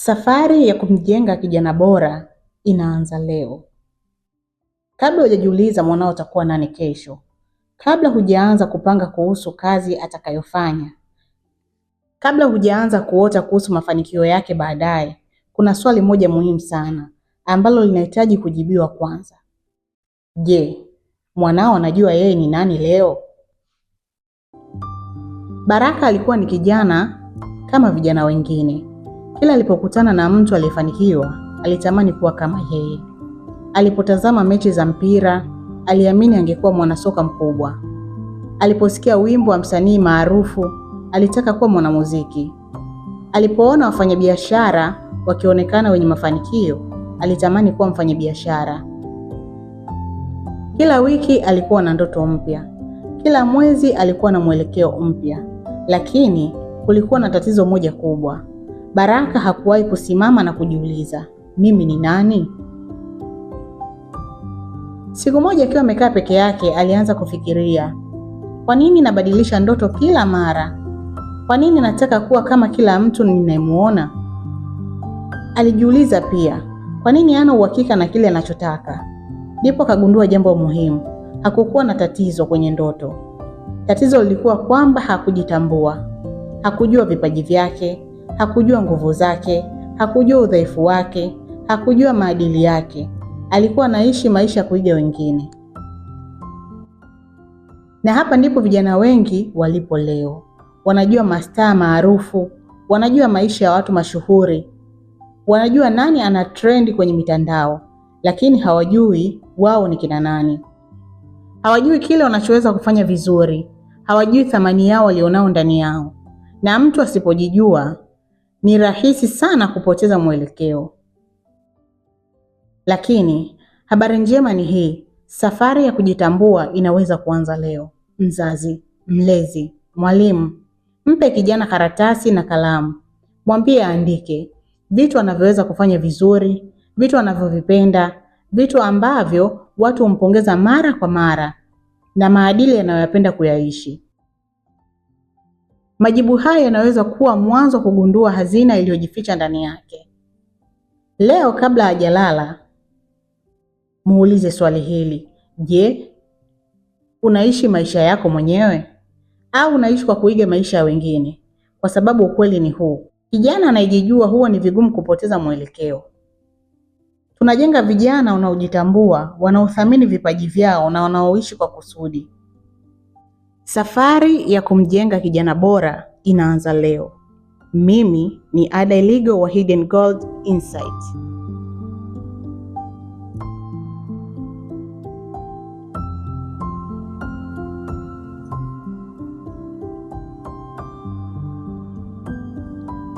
Safari ya kumjenga kijana bora inaanza leo. Kabla hujajiuliza mwanao atakuwa nani kesho, kabla hujaanza kupanga kuhusu kazi atakayofanya, kabla hujaanza kuota kuhusu mafanikio yake baadaye, kuna swali moja muhimu sana ambalo linahitaji kujibiwa kwanza. Je, mwanao anajua yeye ni nani leo? Baraka alikuwa ni kijana kama vijana wengine. Kila alipokutana na mtu aliyefanikiwa, alitamani kuwa kama yeye. Alipotazama mechi za mpira, aliamini angekuwa mwanasoka mkubwa. Aliposikia wimbo wa msanii maarufu, alitaka kuwa mwanamuziki. Alipoona wafanyabiashara wakionekana wenye mafanikio, alitamani kuwa mfanyabiashara. Kila wiki alikuwa na ndoto mpya. Kila mwezi alikuwa na mwelekeo mpya. Lakini kulikuwa na tatizo moja kubwa. Baraka hakuwahi kusimama na kujiuliza, mimi ni nani? Siku moja akiwa amekaa peke yake, alianza kufikiria, kwa nini nabadilisha ndoto kila mara? Kwa nini nataka kuwa kama kila mtu ninayemuona? Alijiuliza pia, kwa nini hana uhakika na kile anachotaka? Ndipo akagundua jambo muhimu. Hakukuwa na tatizo kwenye ndoto. Tatizo lilikuwa kwamba hakujitambua. Hakujua vipaji vyake, hakujua nguvu zake, hakujua udhaifu wake, hakujua maadili yake. Alikuwa anaishi maisha ya kuiga wengine. Na hapa ndipo vijana wengi walipo leo. Wanajua mastaa maarufu, wanajua maisha ya watu mashuhuri, wanajua nani ana trend kwenye mitandao, lakini hawajui wao ni kina nani. Hawajui kile wanachoweza kufanya vizuri, hawajui thamani yao walionao ndani yao. Na mtu asipojijua, ni rahisi sana kupoteza mwelekeo. Lakini habari njema ni hii, safari ya kujitambua inaweza kuanza leo. Mzazi, mlezi, mwalimu, mpe kijana karatasi na kalamu. Mwambie aandike vitu anavyoweza kufanya vizuri, vitu anavyovipenda, vitu ambavyo watu humpongeza mara kwa mara, na maadili anayoyapenda kuyaishi. Majibu haya yanaweza kuwa mwanzo kugundua hazina iliyojificha ndani yake. Leo kabla hajalala, muulize swali hili. Je, unaishi maisha yako mwenyewe au unaishi kwa kuiga maisha ya wengine? Kwa sababu ukweli ni huu, kijana anayejijua huwa ni vigumu kupoteza mwelekeo. Tunajenga vijana wanaojitambua, wanaothamini vipaji vyao na wanaoishi kwa kusudi. Safari ya kumjenga kijana bora inaanza leo. Mimi ni Ada Iligo wa Hidden Gold Insight.